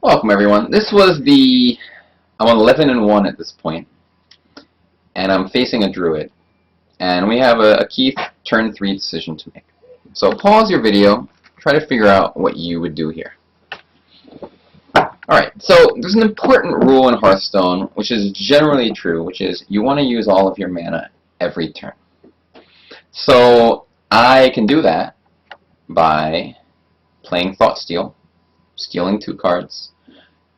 Welcome everyone. This was I'm 11-1 at this point, and I'm facing a druid, and we have a key turn 3 decision to make. So pause your video, try to figure out what you would do here. Alright, so there's an important rule in Hearthstone, which is generally true, which is you want to use all of your mana every turn. So I can do that by playing Thoughtsteal, stealing 2 cards,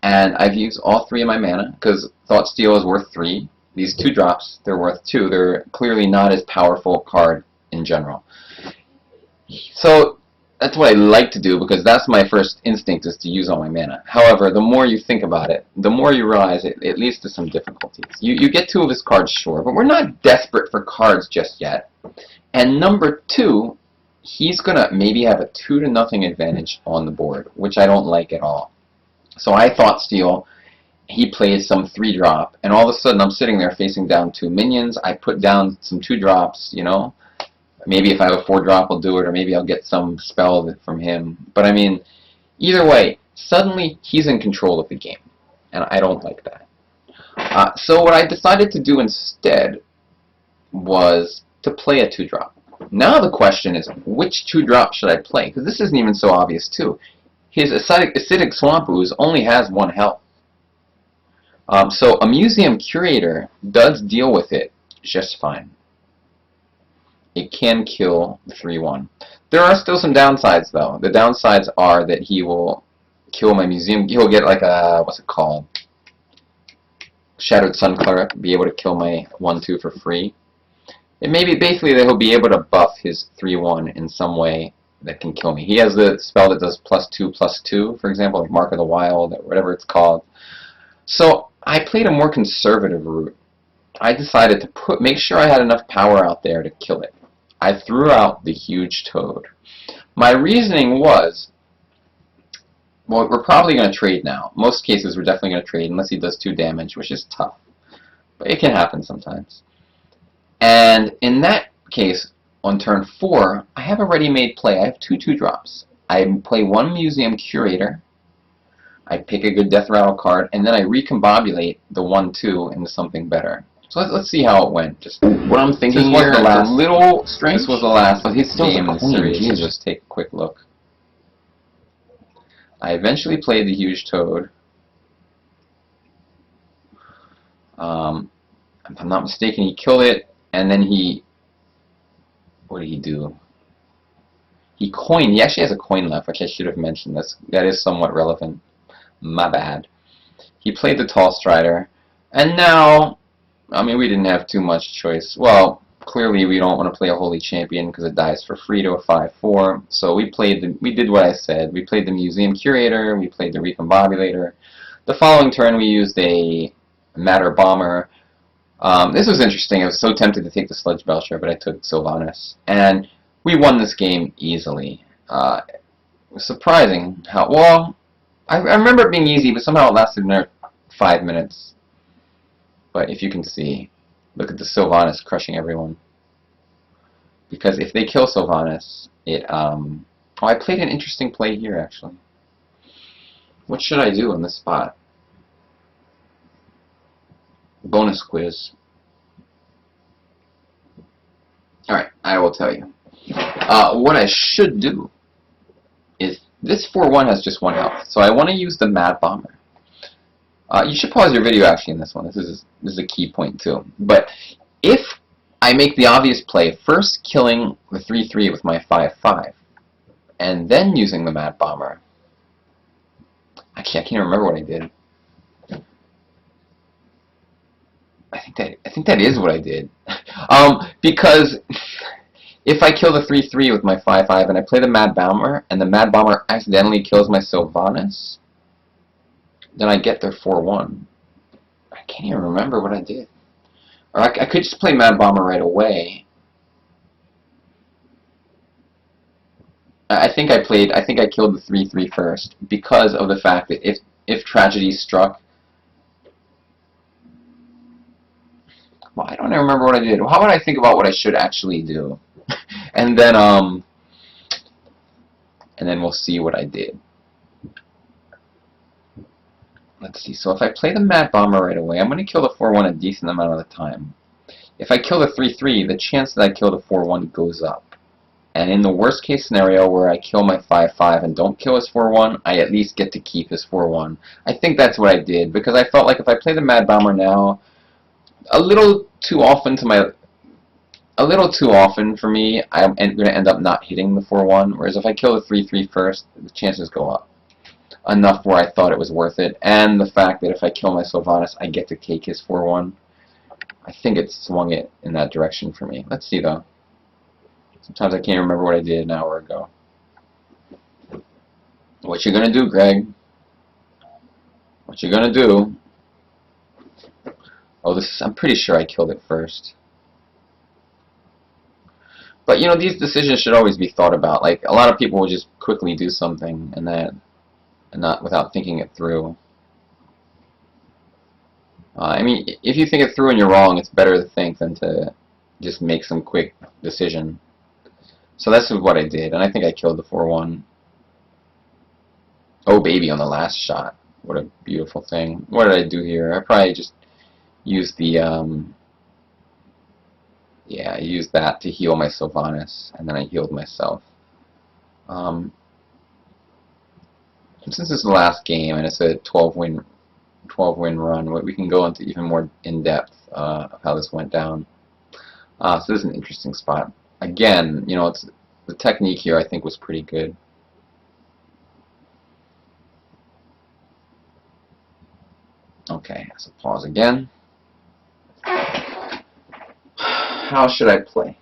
and I've used all 3 of my mana, because Thoughtsteal is worth 3. These 2 drops, they're worth 2. They're clearly not as powerful a card in general. So that's what I like to do, because that's my first instinct, is to use all my mana. However, the more you think about it, the more you realize it leads to some difficulties. You get 2 of his cards, sure, but we're not desperate for cards just yet. And number 2, he's going to maybe have a 2-0 advantage on the board, which I don't like at all. So I Thoughtsteal, he plays some 3-drop, and all of a sudden I'm sitting there facing down 2 minions. I put down some 2-drops, you know. Maybe if I have a 4-drop I'll do it, or maybe I'll get some spell from him. But I mean, either way, suddenly he's in control of the game, and I don't like that. So what I decided to do instead was to play a 2-drop. Now the question is, which 2-drop should I play? Because this isn't even so obvious too. His acidic Swamp Ooze only has 1 health. So a Museum Curator does deal with it just fine. It can kill the 3-1. There are still some downsides though. The downsides are that he will kill my Museum. He'll get like a, what's it called? Shadowed Sun Cleric, be able to kill my 1-2 for free. It may be basically that he'll be able to buff his 3-1 in some way that can kill me. He has the spell that does +2/+2, for example, like Mark of the Wild, or whatever it's called. So I played a more conservative route. I decided to make sure I had enough power out there to kill it. I threw out the huge toad. My reasoning was, well, we're probably going to trade now. Most cases we're definitely going to trade unless he does 2 damage, which is tough. But it can happen sometimes. And in that case, on turn 4, I have a ready-made play. I have 2 2-drops. I play 1 Museum Curator, I pick a good Death Rattle card, and then I recombobulate the 1-2 into something better. So let's see how it went. Just what I'm thinking here is a little strange. This was the last game in the series. So just take a quick look. I eventually played the huge toad. If I'm not mistaken, he killed it, and then what did he do? He coined. He actually has a coin left, which I should have mentioned. That is somewhat relevant. My bad. He played the Tall Strider, and now, I mean, we didn't have too much choice. Well, clearly we don't want to play a Holy Champion because it dies for free to a 5/4. So we did what I said. We played the Museum Curator. We played the Recombobulator. The following turn we used a Matter Bomber. This was interesting. I was so tempted to take the Sludge Belcher, but I took Sylvanas. And we won this game easily. It was surprising how, well, I remember it being easy, but somehow it lasted another 5 minutes. But if you can see, look at the Sylvanas crushing everyone. Because if they kill Sylvanas, oh, I played an interesting play here, actually. What should I do in this spot? Bonus quiz. Alright, I will tell you. What I should do is, this 4-1 has just 1 health, so I want to use the Mad Bomber. You should pause your video actually in this one. This is a key point too. But if I make the obvious play, first killing the 3/3 with my 5/5, and then using the Mad Bomber, actually I can't remember what I did. I think that is what I did. Because if I kill the 3/3 with my 5/5 and I play the Mad Bomber, and the Mad Bomber accidentally kills my Sylvanas, then I get their 4/1. I can't even remember what I did. Or I could just play Mad Bomber right away. I think I killed the 3/3 first because of the fact that if tragedy struck. Well, I don't even remember what I did. How would I think about what I should actually do? and then we'll see what I did. let's see. So if I play the Mad Bomber right away, I'm going to kill the 4-1 a decent amount of the time. If I kill the 3-3, the chance that I kill the 4-1 goes up. And in the worst case scenario where I kill my 5-5 and don't kill his 4-1, I at least get to keep his 4-1. I think that's what I did, because I felt like if I play the Mad Bomber now, a little too often for me, I'm going to end up not hitting the 4-1, whereas if I kill the 3-3 first, the chances go up enough where I thought it was worth it. And the fact that if I kill my Sylvanas, I get to take his 4-1, I think it swung it in that direction for me. Let's see, though. Sometimes I can't remember what I did an hour ago. What you gonna do, Greg? What you gonna do? Oh, I'm pretty sure I killed it first. But, you know, these decisions should always be thought about. Like, a lot of people will just quickly do something and not without thinking it through. I mean, if you think it through and you're wrong, it's better to think than to just make some quick decision. So that's what I did, and I think I killed the 4-1. Oh, baby, on the last shot. What a beautiful thing. What did I do here? I probably just used the, yeah, I used that to heal my Sylvanas, and then I healed myself. Since this is the last game, and it's a 12-win run, we can go into even more in-depth of how this went down. So this is an interesting spot. Again, you know, the technique here I think was pretty good. Okay, so pause again. How should I play?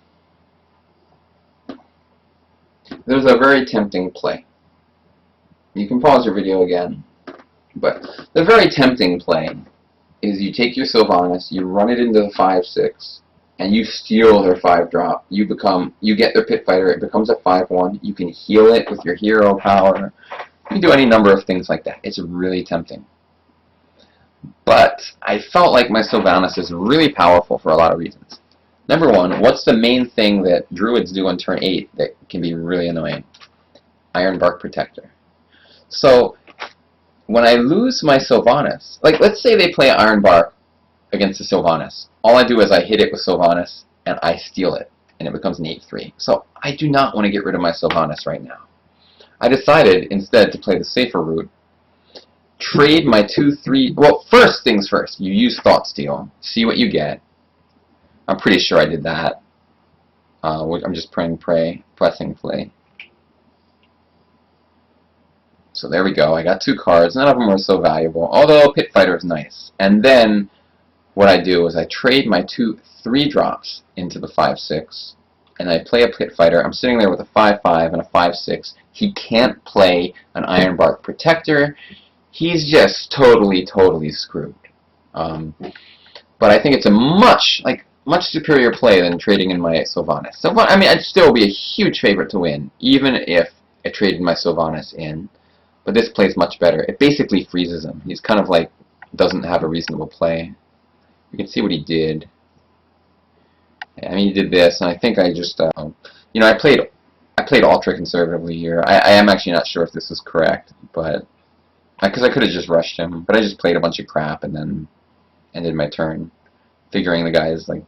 There's a very tempting play. You can pause your video again, but the very tempting play is you take your Sylvanas, you run it into the 5-6, and you steal their 5-drop. You get their Pit Fighter, it becomes a 5-1. You can heal it with your hero power. You can do any number of things like that. It's really tempting. But I felt like my Sylvanas is really powerful for a lot of reasons. Number one, what's the main thing that Druids do on turn 8 that can be really annoying? Iron Bark Protector. So, when I lose my Sylvanas, like let's say they play Iron Bark against the Sylvanas. All I do is I hit it with Sylvanas, and I steal it, and it becomes an 8-3. So I do not want to get rid of my Sylvanas right now. I decided instead to play the safer route, trade my 2-3... Well, first things first, you use Thought Steal, see what you get. I'm pretty sure I did that. I'm just pressing play. So there we go, I got 2 cards, none of them are so valuable, although Pit Fighter is nice. And then what I do is I trade my 2 3-drops into the 5-6, and I play a Pit Fighter. I'm sitting there with a 5-5 and a 5-6. He can't play an Iron Bark Protector. He's just totally screwed. But I think it's a much superior play than trading in my Sylvanas. I mean, I'd still be a huge favorite to win, even if I traded my Sylvanas in. But this plays much better. It basically freezes him. He's kind of like doesn't have a reasonable play. You can see what he did. I mean, he did this, and I think I just, you know, I played ultra conservatively here. I am actually not sure if this is correct, but because I could have just rushed him, but I just played a bunch of crap and then ended my turn, figuring the guy is like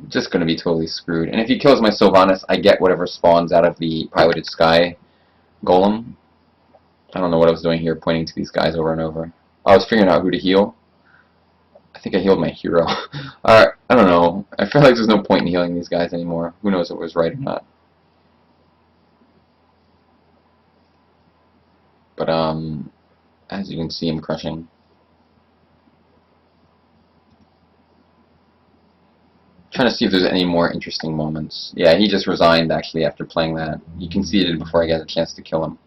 just going to be totally screwed. And if he kills my Sylvanas, I get whatever spawns out of the Piloted Sky Golem. I don't know what I was doing here, pointing to these guys over and over. I was figuring out who to heal. I think I healed my hero. I don't know. I feel like there's no point in healing these guys anymore. Who knows if it was right or not. But, as you can see, I'm crushing. Trying to see if there's any more interesting moments. Yeah, he just resigned, actually, after playing that. He conceded before I got a chance to kill him.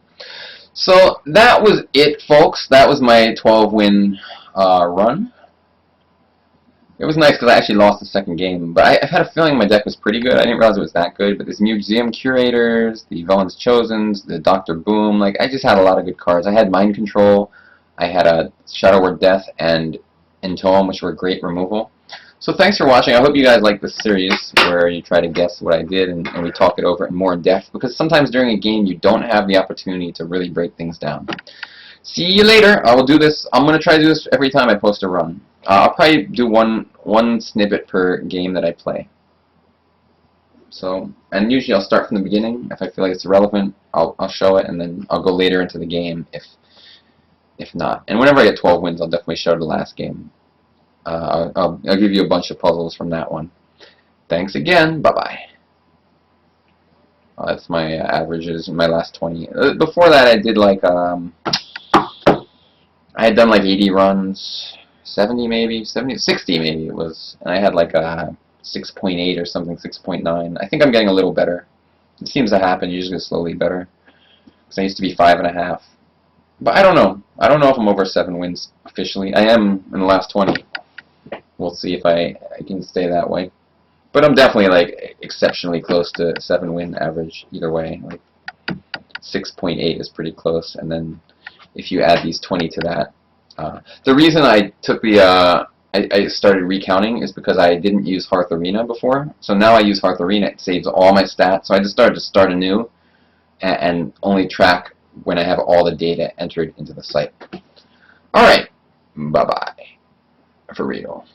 So, that was it, folks. That was my 12-win run. It was nice because I actually lost the second game, but I had a feeling my deck was pretty good. I didn't realize it was that good, but there's Museum Curators, the Velen's Chosens, the Dr. Boom, like, I just had a lot of good cards. I had Mind Control, I had a Shadow Word Death, and Entome, which were great removal. So thanks for watching. I hope you guys like this series where you try to guess what I did and we talk it over in more in depth, because sometimes during a game you don't have the opportunity to really break things down. See you later. I will do this. I'm going to try to do this every time I post a run. I'll probably do one snippet per game that I play. So, and usually I'll start from the beginning. If I feel like it's relevant, I'll show it, and then I'll go later into the game if not. And whenever I get 12 wins, I'll definitely show the last game. I'll give you a bunch of puzzles from that one. Thanks again. Bye-bye. That's my averages in my last 20. Before that, I did like I had done like 80 runs, 70 maybe, 70, 60 maybe it was, and I had like a 6.8 or something, 6.9. I think I'm getting a little better. It seems to happen. You just get slowly better. Because I used to be 5.5. But I don't know. I don't know if I'm over 7 wins officially. I am in the last 20. We'll see if I can stay that way. But I'm definitely like exceptionally close to 7-win average either way. Like 6.8 is pretty close, and then if you add these 20 to that, the reason I took the I started recounting is because I didn't use Hearth Arena before. So now I use Hearth Arena. It saves all my stats. So I just started to start anew and only track when I have all the data entered into the site. All right, bye bye for real.